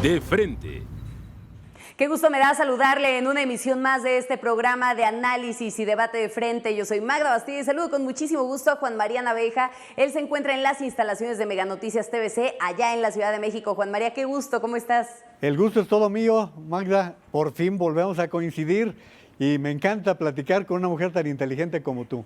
De frente. Qué gusto me da saludarle en una emisión más de este programa de análisis y debate de frente. Yo soy Magda Bastida y saludo con muchísimo gusto a Juan María Naveja. Él se encuentra en las instalaciones de Mega Noticias TVC, allá en la Ciudad de México. Juan María, qué gusto, ¿cómo estás? El gusto es todo mío, Magda. Por fin volvemos a coincidir y me encanta platicar con una mujer tan inteligente como tú.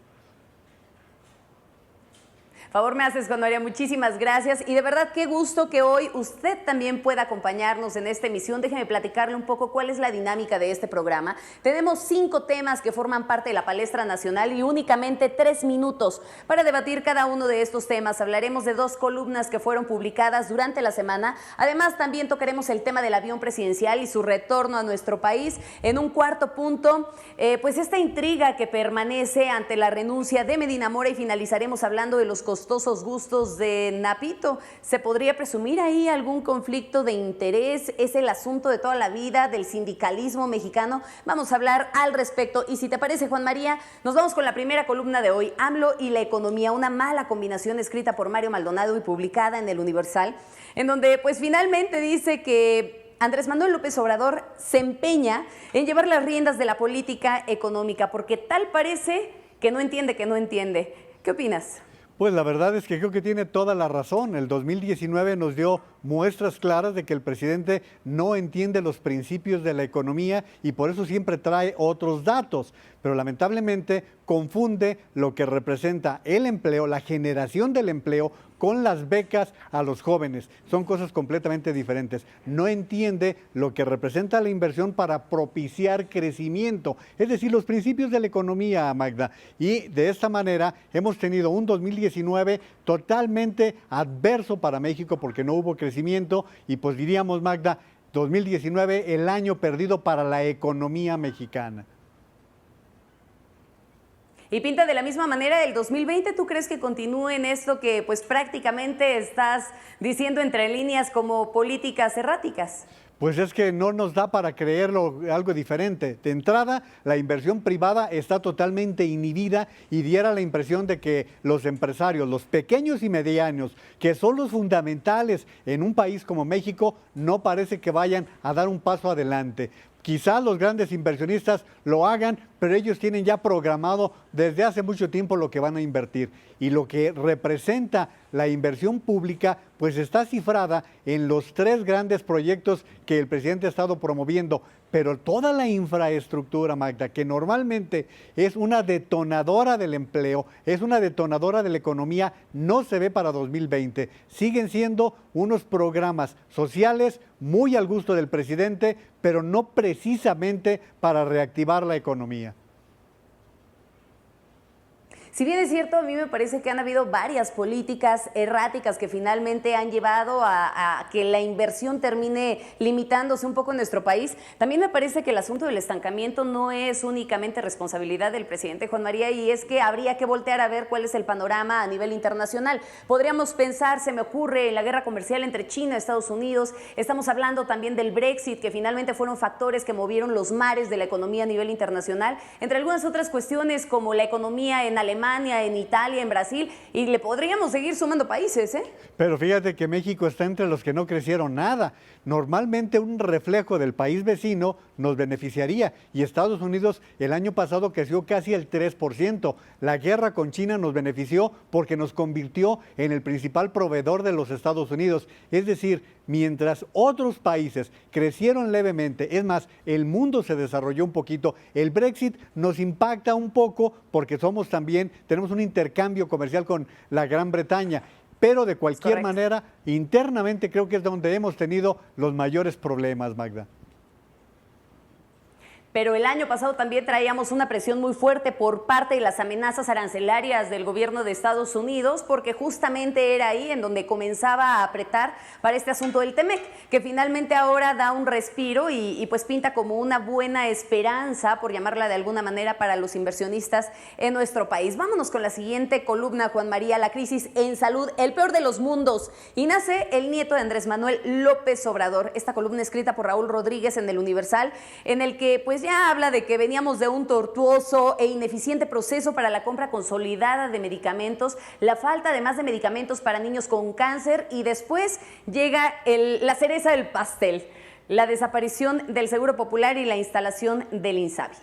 Favor me haces, Juan María, muchísimas gracias y de verdad qué gusto que hoy usted también pueda acompañarnos en esta emisión. Déjeme platicarle un poco cuál es la dinámica de este programa. Tenemos 5 temas que forman parte de la palestra nacional y únicamente 3 minutos para debatir cada uno de estos temas. Hablaremos de 2 columnas que fueron publicadas durante la semana. Además, también tocaremos el tema del avión presidencial y su retorno a nuestro país. En un cuarto punto, pues esta intriga que permanece ante la renuncia de Medina Mora y finalizaremos hablando de los costosos gustos de Napito. ¿Se podría presumir ahí algún conflicto de interés? ¿Es el asunto de toda la vida del sindicalismo mexicano? Vamos a hablar al respecto. Y si te parece, Juan María, nos vamos con la primera columna de hoy, AMLO y la economía, una mala combinación escrita por Mario Maldonado y publicada en El Universal, en donde pues finalmente dice que Andrés Manuel López Obrador se empeña en llevar las riendas de la política económica porque tal parece que no entiende que no entiende. ¿Qué opinas? Pues la verdad es que creo que tiene toda la razón. El 2019 nos dio muestras claras de que el presidente no entiende los principios de la economía y por eso siempre trae otros datos. Pero lamentablemente confunde lo que representa el empleo, la generación del empleo, con las becas a los jóvenes. Son cosas completamente diferentes. No entiende lo que representa la inversión para propiciar crecimiento, es decir, los principios de la economía, Magda. Y de esta manera hemos tenido un 2019 totalmente adverso para México porque no hubo crecimiento y pues diríamos, Magda, 2019 el año perdido para la economía mexicana. Y pinta de la misma manera el 2020. ¿Tú crees que continúe en esto que pues prácticamente estás diciendo entre líneas como políticas erráticas? Pues es que no nos da para creerlo algo diferente. De entrada, la inversión privada está totalmente inhibida y diera la impresión de que los empresarios, los pequeños y medianos, que son los fundamentales en un país como México, no parece que vayan a dar un paso adelante. Quizás los grandes inversionistas lo hagan, pero ellos tienen ya programado desde hace mucho tiempo lo que van a invertir. Y lo que representa la inversión pública, pues está cifrada en los 3 grandes proyectos que el presidente ha estado promoviendo. Pero toda la infraestructura, Magda, que normalmente es una detonadora del empleo, es una detonadora de la economía, no se ve para 2020. Siguen siendo unos programas sociales muy al gusto del presidente, pero no precisamente para reactivar la economía. Si bien es cierto, a mí me parece que han habido varias políticas erráticas que finalmente han llevado a que la inversión termine limitándose un poco en nuestro país, también me parece que el asunto del estancamiento no es únicamente responsabilidad del presidente Juan María y es que habría que voltear a ver cuál es el panorama a nivel internacional. Podríamos pensar, se me ocurre, en la guerra comercial entre China y Estados Unidos, estamos hablando también del Brexit, que finalmente fueron factores que movieron los mares de la economía a nivel internacional, entre algunas otras cuestiones como la economía en Alemania, en Italia, en Brasil, y le podríamos seguir sumando países, ¿eh? Pero fíjate que México está entre los que no crecieron nada. Normalmente un reflejo del país vecino nos beneficiaría y Estados Unidos el año pasado creció casi el 3%. La guerra con China nos benefició porque nos convirtió en el principal proveedor de los Estados Unidos. Es decir, mientras otros países crecieron levemente, es más, el mundo se desarrolló un poquito, el Brexit nos impacta un poco porque tenemos un intercambio comercial con la Gran Bretaña. Pero de cualquier manera, internamente creo que es donde hemos tenido los mayores problemas, Magda. Pero el año pasado también traíamos una presión muy fuerte por parte de las amenazas arancelarias del gobierno de Estados Unidos, porque justamente era ahí en donde comenzaba a apretar para este asunto del TEMEC, que finalmente ahora da un respiro y pues pinta como una buena esperanza, por llamarla de alguna manera, para los inversionistas en nuestro país. Vámonos con la siguiente columna, Juan María, la crisis en salud, el peor de los mundos. Y nace el nieto de Andrés Manuel López Obrador. Esta columna escrita por Raúl Rodríguez en El Universal, en el que pues pues ya habla de que veníamos de un tortuoso e ineficiente proceso para la compra consolidada de medicamentos, la falta además de medicamentos para niños con cáncer y después llega la cereza del pastel, la desaparición del Seguro Popular y la instalación del INSABI.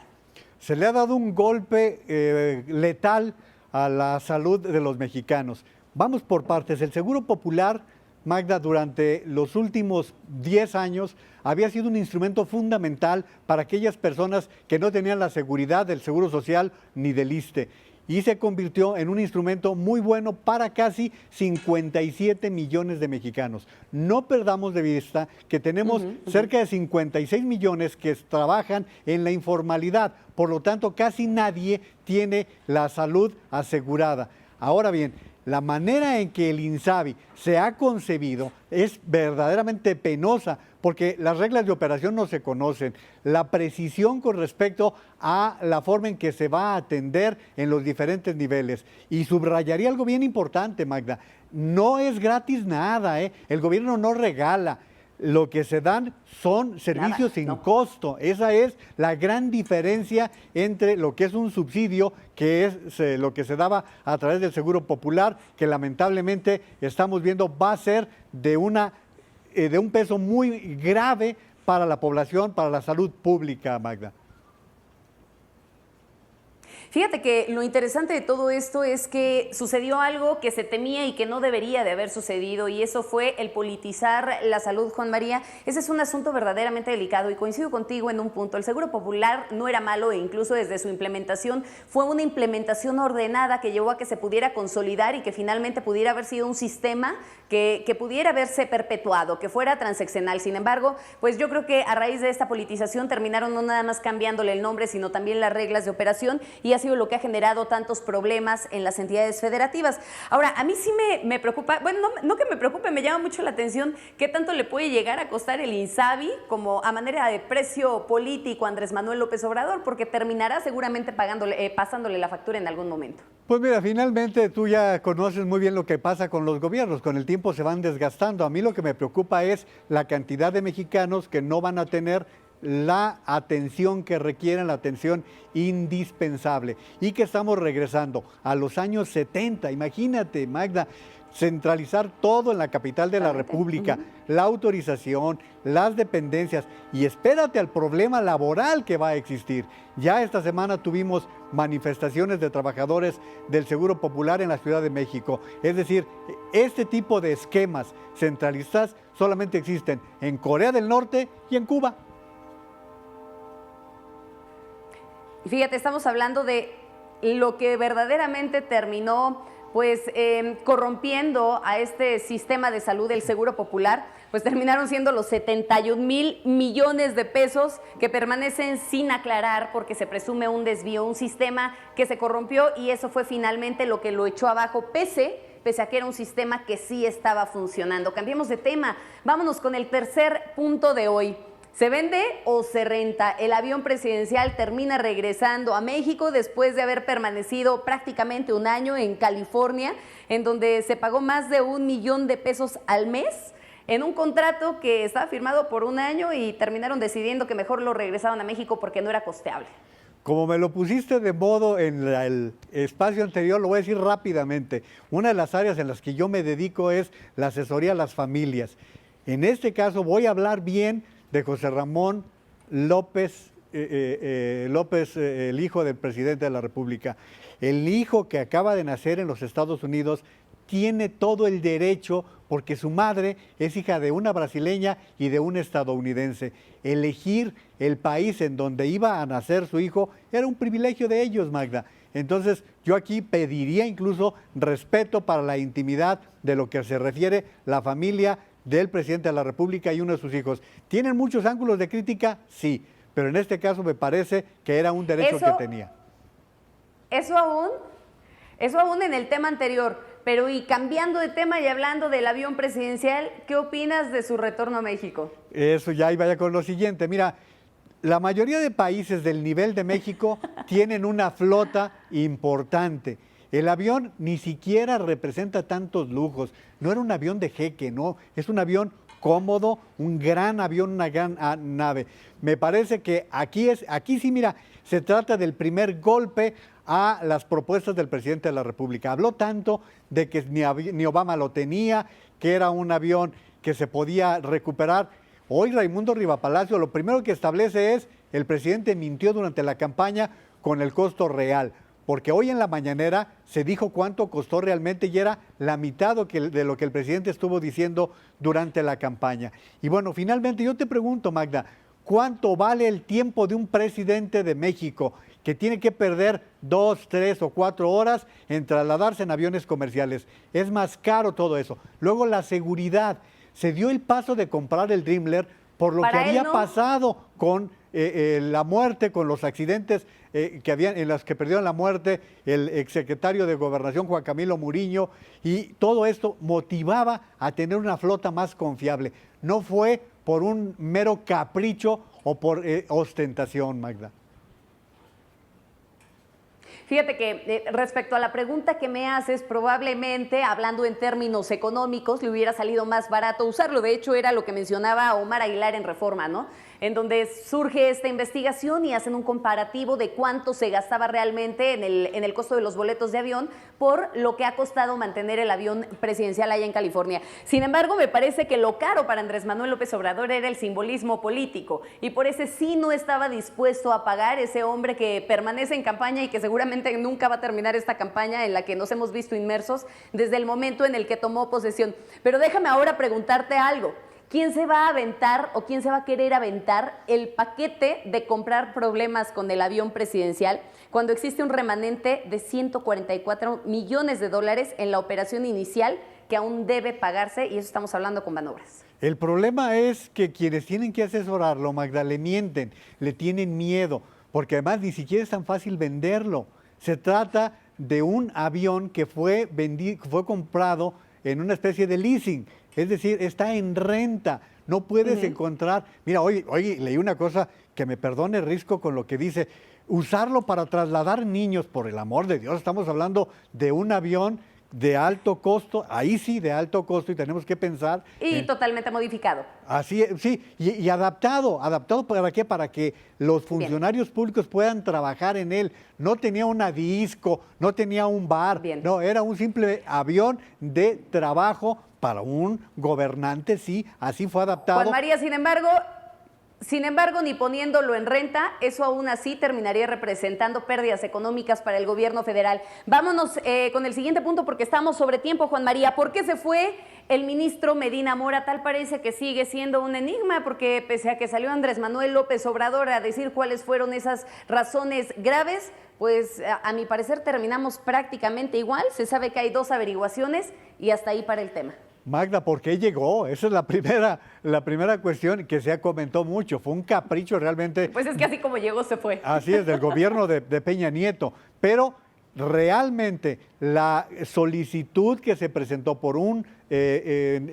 Se le ha dado un golpe letal a la salud de los mexicanos. Vamos por partes. El Seguro Popular, Magda, durante los últimos 10 años había sido un instrumento fundamental para aquellas personas que no tenían la seguridad del Seguro Social ni del ISSSTE. Y se convirtió en un instrumento muy bueno para casi 57 millones de mexicanos. No perdamos de vista que tenemos cerca de 56 millones que trabajan en la informalidad. Por lo tanto, casi nadie tiene la salud asegurada. Ahora bien, la manera en que el INSABI se ha concebido es verdaderamente penosa porque las reglas de operación no se conocen. La precisión con respecto a la forma en que se va a atender en los diferentes niveles. Y subrayaría algo bien importante, Magda. No es gratis nada, ¿eh? El gobierno no regala. Lo que se dan son servicios sin costo. Esa es la gran diferencia entre lo que es un subsidio, que es lo que se daba a través del Seguro Popular, que lamentablemente estamos viendo va a ser de un peso muy grave para la población, para la salud pública, Magda. Fíjate que lo interesante de todo esto es que sucedió algo que se temía y que no debería de haber sucedido, y eso fue el politizar la salud, Juan María. Ese es un asunto verdaderamente delicado y coincido contigo en un punto. El Seguro Popular no era malo e incluso desde su implementación fue una implementación ordenada que llevó a que se pudiera consolidar y que finalmente pudiera haber sido un sistema que pudiera haberse perpetuado, que fuera transeccional. Sin embargo, pues yo creo que a raíz de esta politización terminaron no nada más cambiándole el nombre, sino también las reglas de operación, y ha sido lo que ha generado tantos problemas en las entidades federativas. Ahora, a mí sí me preocupa, bueno, no que me preocupe, me llama mucho la atención qué tanto le puede llegar a costar el INSABI como a manera de precio político a Andrés Manuel López Obrador, porque terminará seguramente pasándole la factura en algún momento. Pues mira, finalmente tú ya conoces muy bien lo que pasa con los gobiernos, con el tiempo se van desgastando. A mí lo que me preocupa es la cantidad de mexicanos que no van a tener la atención que requieren, la atención indispensable, y que estamos regresando a los años 70. Imagínate, Magda, centralizar todo en la capital de la República, la autorización, las dependencias, y espérate al problema laboral que va a existir. Ya esta semana tuvimos manifestaciones de trabajadores del Seguro Popular en la Ciudad de México. Es decir, este tipo de esquemas centralistas solamente existen en Corea del Norte y en Cuba. Y fíjate, estamos hablando de lo que verdaderamente terminó pues corrompiendo a este sistema de salud del Seguro Popular, pues terminaron siendo los 71,000 millones de pesos que permanecen sin aclarar porque se presume un desvío, un sistema que se corrompió, y eso fue finalmente lo que lo echó abajo, pese a que era un sistema que sí estaba funcionando. Cambiemos de tema, vámonos con el tercer punto de hoy. ¿Se vende o se renta? El avión presidencial termina regresando a México después de haber permanecido prácticamente un año en California, en donde se pagó más de $1 millón al mes en un contrato que estaba firmado por un año, y terminaron decidiendo que mejor lo regresaban a México porque no era costeable. Como me lo pusiste de modo en el espacio anterior, lo voy a decir rápidamente. Una de las áreas en las que yo me dedico es la asesoría a las familias. En este caso voy a hablar bien de José Ramón López, el hijo del presidente de la República. El hijo que acaba de nacer en los Estados Unidos tiene todo el derecho, porque su madre es hija de una brasileña y de un estadounidense. Elegir el país en donde iba a nacer su hijo era un privilegio de ellos, Magda. Entonces, yo aquí pediría incluso respeto para la intimidad de lo que se refiere la familia del presidente de la República y uno de sus hijos. ¿Tienen muchos ángulos de crítica? Sí, pero en este caso me parece que era un derecho que tenía. Eso aún en el tema anterior, pero y cambiando de tema y hablando del avión presidencial, ¿qué opinas de su retorno a México? Eso ya iba con lo siguiente. Mira, la mayoría de países del nivel de México tienen una flota importante. El avión ni siquiera representa tantos lujos. No era un avión de jeque, no. Es un avión cómodo, un gran avión, una gran nave. Me parece que aquí sí, mira, se trata del primer golpe a las propuestas del presidente de la República. Habló tanto de que ni Obama lo tenía, que era un avión que se podía recuperar. Hoy Raimundo Rivapalacio lo primero que establece es, el presidente mintió durante la campaña con el costo real, porque hoy en la mañanera se dijo cuánto costó realmente y era la mitad de lo que el presidente estuvo diciendo durante la campaña. Y bueno, finalmente yo te pregunto, Magda, ¿cuánto vale el tiempo de un presidente de México que tiene que perder 2, 3 o 4 horas en trasladarse en aviones comerciales? Es más caro todo eso. Luego la seguridad. Se dio el paso de comprar el Dreamliner por lo que había pasado con la muerte, con los accidentes en los que perdieron la muerte el exsecretario de Gobernación Juan Camilo Muriño, y todo esto motivaba a tener una flota más confiable. No fue por un mero capricho o por ostentación, Magda. Fíjate que respecto a la pregunta que me haces, probablemente, hablando en términos económicos, le hubiera salido más barato usarlo. De hecho, era lo que mencionaba Omar Aguilar en Reforma, ¿no? En donde surge esta investigación y hacen un comparativo de cuánto se gastaba realmente en el costo de los boletos de avión por lo que ha costado mantener el avión presidencial allá en California. Sin embargo, me parece que lo caro para Andrés Manuel López Obrador era el simbolismo político, y por ese sí no estaba dispuesto a pagar ese hombre que permanece en campaña y que seguramente nunca va a terminar esta campaña en la que nos hemos visto inmersos desde el momento en el que tomó posesión. Pero déjame ahora preguntarte algo. ¿Quién se va a aventar o quién se va a querer aventar el paquete de comprar problemas con el avión presidencial cuando existe un remanente de 144 millones de dólares en la operación inicial que aún debe pagarse? Y eso estamos hablando con Banobras. El problema es que quienes tienen que asesorarlo, Magda, le mienten, le tienen miedo, porque además ni siquiera es tan fácil venderlo. Se trata de un avión que fue comprado en una especie de leasing. Es decir, está en renta, no puedes encontrar. Mira, hoy leí una cosa, que me perdone Risco con lo que dice, usarlo para trasladar niños, por el amor de Dios, estamos hablando de un avión de alto costo, ahí sí de alto costo, y tenemos que pensar. Y totalmente modificado. Así es, sí, y adaptado ¿para qué? Para que los funcionarios públicos puedan trabajar en él. No tenía una disco, no tenía un bar, no, era un simple avión de trabajo para un gobernante, sí, así fue adaptado. Juan María, sin embargo, ni poniéndolo en renta, eso aún así terminaría representando pérdidas económicas para el gobierno federal. Vámonos con el siguiente punto porque estamos sobre tiempo, Juan María. ¿Por qué se fue el ministro Medina Mora? Tal parece que sigue siendo un enigma, porque pese a que salió Andrés Manuel López Obrador a decir cuáles fueron esas razones graves, pues a mi parecer terminamos prácticamente igual. Se sabe que hay 2 averiguaciones y hasta ahí para el tema. Magda, ¿por qué llegó? Esa es la primera cuestión que se comentó mucho. Fue un capricho realmente. Pues es que así como llegó se fue. Así es, del gobierno de Peña Nieto. Pero realmente la solicitud que se presentó por un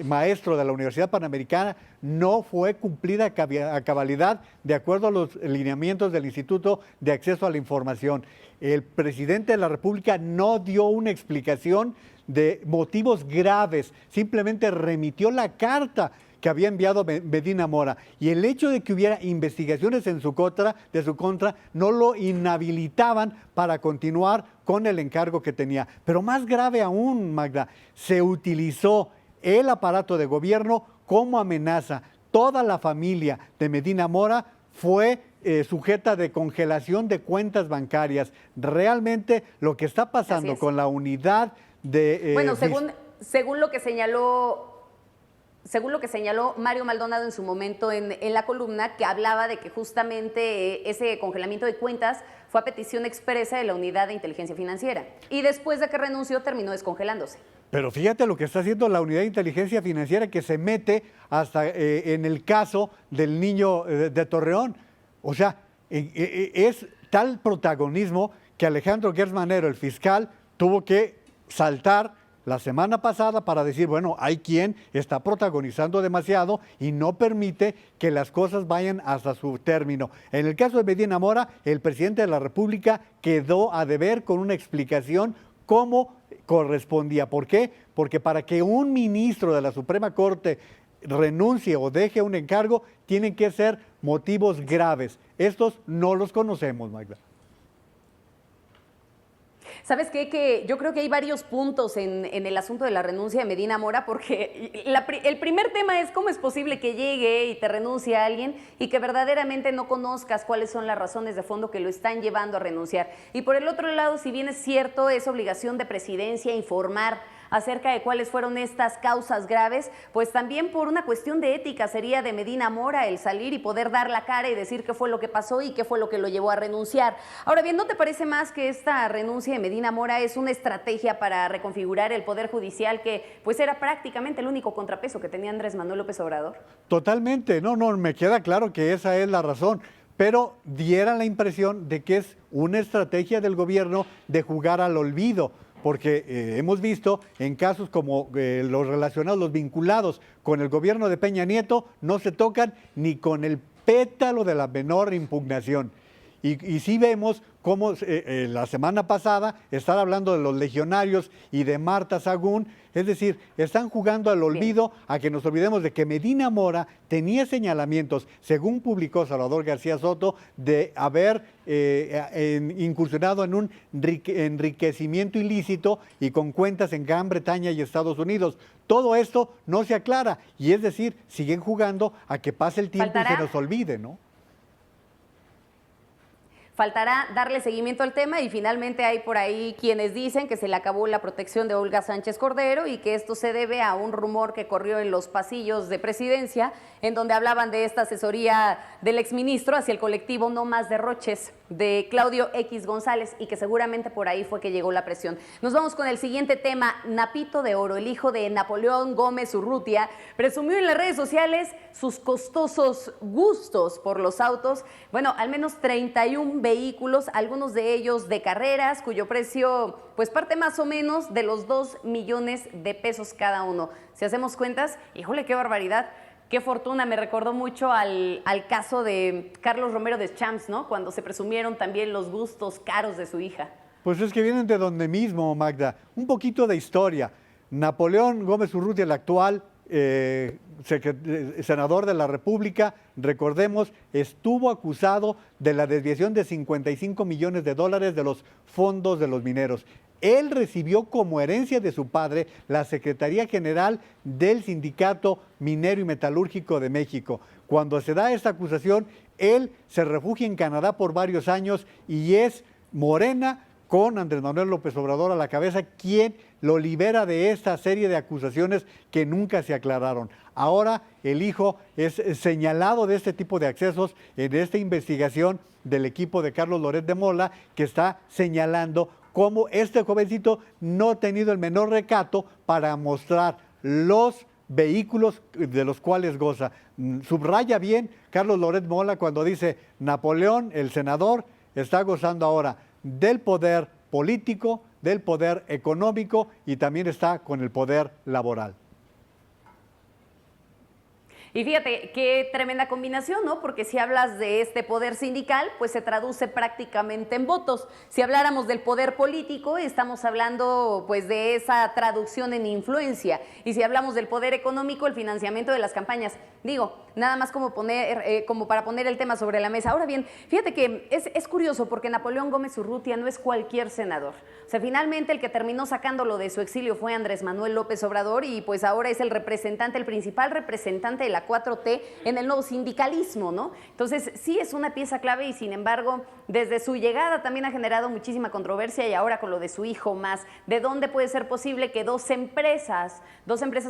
maestro de la Universidad Panamericana no fue cumplida a cabalidad de acuerdo a los lineamientos del Instituto de Acceso a la Información. El presidente de la República no dio una explicación de motivos graves, simplemente remitió la carta que había enviado Medina Mora, y el hecho de que hubiera investigaciones de su contra, no lo inhabilitaban para continuar con el encargo que tenía. Pero más grave aún, Magda, se utilizó el aparato de gobierno como amenaza. Toda la familia de Medina Mora fue sujeta de congelación de cuentas bancarias. Realmente lo que está pasando con la unidad de... Bueno, según lo que señaló Mario Maldonado en su momento en la columna, que hablaba de que justamente ese congelamiento de cuentas fue a petición expresa de la Unidad de Inteligencia Financiera, y después de que renunció terminó descongelándose. Pero fíjate lo que está haciendo la Unidad de Inteligencia Financiera, que se mete hasta en el caso del niño de Torreón. O sea, es tal protagonismo que Alejandro Gertz Manero, el fiscal, tuvo que saltar la semana pasada para decir, bueno, hay quien está protagonizando demasiado y no permite que las cosas vayan hasta su término. En el caso de Medina Mora, el presidente de la República quedó a deber con una explicación cómo correspondía. ¿Por qué? Porque para que un ministro de la Suprema Corte renuncie o deje un encargo, tienen que ser motivos graves. Estos no los conocemos, Magda. ¿Sabes qué? Que yo creo que hay varios puntos en el asunto de la renuncia de Medina Mora, porque el primer tema es cómo es posible que llegue y te renuncie a alguien y que verdaderamente no conozcas cuáles son las razones de fondo que lo están llevando a renunciar. Y por el otro lado, si bien es cierto, es obligación de presidencia informar acerca de cuáles fueron estas causas graves, pues también por una cuestión de ética sería de Medina Mora el salir y poder dar la cara y decir qué fue lo que pasó y qué fue lo que lo llevó a renunciar. Ahora bien, ¿no te parece más que esta renuncia de Medina Mora es una estrategia para reconfigurar el Poder Judicial que pues era prácticamente el único contrapeso que tenía Andrés Manuel López Obrador? Totalmente, no, me queda claro que esa es la razón, pero diera la impresión de que es una estrategia del gobierno de jugar al olvido, porque hemos visto en casos como los relacionados, los vinculados con el gobierno de Peña Nieto, no se tocan ni con el pétalo de la menor impugnación. Y sí vemos cómo la semana pasada están hablando de los legionarios y de Marta Sagún, es decir, están jugando al olvido a que nos olvidemos de que Medina Mora tenía señalamientos, según publicó Salvador García Soto, de haber incursionado en un enriquecimiento ilícito y con cuentas en Gran Bretaña y Estados Unidos. Todo esto no se aclara y es decir, siguen jugando a que pase el tiempo y se nos olvide, ¿no? Faltará darle seguimiento al tema y finalmente hay por ahí quienes dicen que se le acabó la protección de Olga Sánchez Cordero y que esto se debe a un rumor que corrió en los pasillos de presidencia en donde hablaban de esta asesoría del exministro hacia el colectivo No Más Derroches de Claudio X González y que seguramente por ahí fue que llegó la presión. Nos vamos con el siguiente tema. Napito de Oro, el hijo de Napoleón Gómez Urrutia, presumió en las redes sociales sus costosos gustos por los autos. Bueno, al menos 31 vehículos, algunos de ellos de carreras, cuyo precio pues parte más o menos de los 2 millones de pesos cada uno. Si hacemos cuentas, híjole, qué barbaridad. Qué fortuna, me recordó mucho al caso de Carlos Romero Deschamps, ¿no? Cuando se presumieron también los gustos caros de su hija. Pues es que vienen de donde mismo, Magda. Un poquito de historia. Napoleón Gómez Urrutia, el actual senador de la República, recordemos, estuvo acusado de la desviación de 55 millones de dólares de los fondos de los mineros. Él recibió como herencia de su padre la Secretaría General del Sindicato Minero y Metalúrgico de México. Cuando se da esta acusación, él se refugia en Canadá por varios años y es Morena, con Andrés Manuel López Obrador a la cabeza, quien lo libera de esta serie de acusaciones que nunca se aclararon. Ahora el hijo es señalado de este tipo de accesos en esta investigación del equipo de Carlos Loret de Mola, que está señalando cómo este jovencito no ha tenido el menor recato para mostrar los vehículos de los cuales goza. Subraya bien Carlos Loret de Mola cuando dice Napoleón, el senador, está gozando ahora del poder político, del poder económico y también está con el poder laboral. Y fíjate, qué tremenda combinación, ¿no? Porque si hablas de este poder sindical, pues se traduce prácticamente en votos. Si habláramos del poder político, estamos hablando pues de esa traducción en influencia. Y si hablamos del poder económico, el financiamiento de las campañas. Digo, nada más como para poner el tema sobre la mesa. Ahora bien, fíjate que es curioso porque Napoleón Gómez Urrutia no es cualquier senador. O sea, finalmente el que terminó sacándolo de su exilio fue Andrés Manuel López Obrador y pues ahora es el principal representante de la 4T en el nuevo sindicalismo, ¿no? Entonces, sí es una pieza clave y sin embargo, desde su llegada también ha generado muchísima controversia y ahora con lo de su hijo más. ¿De dónde puede ser posible que dos empresas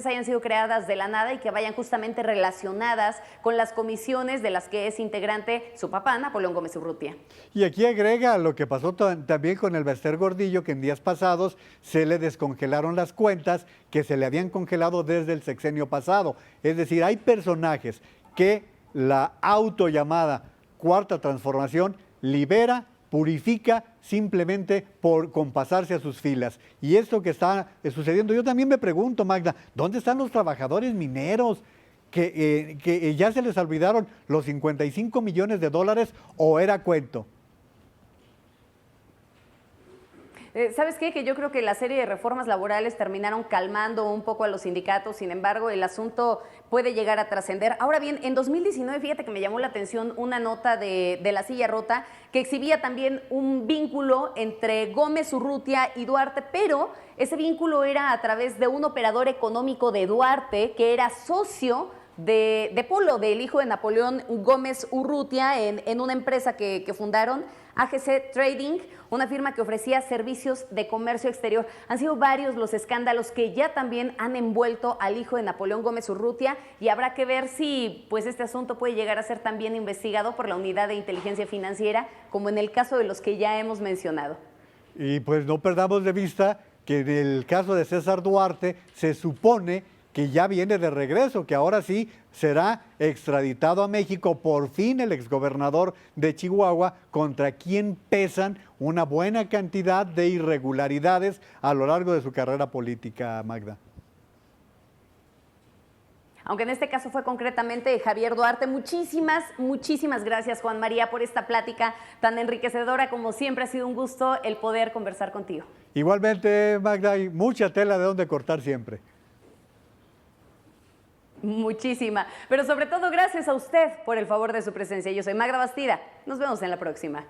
hayan sido creadas de la nada y que vayan justamente relacionadas con las comisiones de las que es integrante su papá, Napoleón Gómez Urrutia? Y aquí agrega lo que pasó también con el Bester Gordillo, que en días pasados se le descongelaron las cuentas que se le habían congelado desde el sexenio pasado. Es decir, hay personajes que la autollamada Cuarta Transformación libera, purifica simplemente por compasarse a sus filas. Y esto que está sucediendo, yo también me pregunto, Magda, ¿dónde están los trabajadores mineros? Que ya se les olvidaron los 55 millones de dólares o era cuento. ¿Sabes qué? Que yo creo que la serie de reformas laborales terminaron calmando un poco a los sindicatos, sin embargo, el asunto puede llegar a trascender. Ahora bien, en 2019, fíjate que me llamó la atención una nota de La Silla Rota que exhibía también un vínculo entre Gómez Urrutia y Duarte, pero ese vínculo era a través de un operador económico de Duarte que era socio de Polo, del hijo de Napoleón Gómez Urrutia, en una empresa que fundaron, AGC Trading, una firma que ofrecía servicios de comercio exterior. Han sido varios los escándalos que ya también han envuelto al hijo de Napoleón Gómez Urrutia y habrá que ver si pues este asunto puede llegar a ser también investigado por la Unidad de Inteligencia Financiera, como en el caso de los que ya hemos mencionado. Y pues no perdamos de vista que en el caso de César Duarte se supone que ya viene de regreso, que ahora sí será extraditado a México, por fin el exgobernador de Chihuahua, contra quien pesan una buena cantidad de irregularidades a lo largo de su carrera política, Magda. Aunque en este caso fue concretamente Javier Duarte. Muchísimas gracias, Juan María, por esta plática tan enriquecedora. Como siempre, ha sido un gusto el poder conversar contigo. Igualmente, Magda, hay mucha tela de donde cortar siempre. Muchísima, pero sobre todo gracias a usted por el favor de su presencia. Yo soy Magda Bastida, nos vemos en la próxima.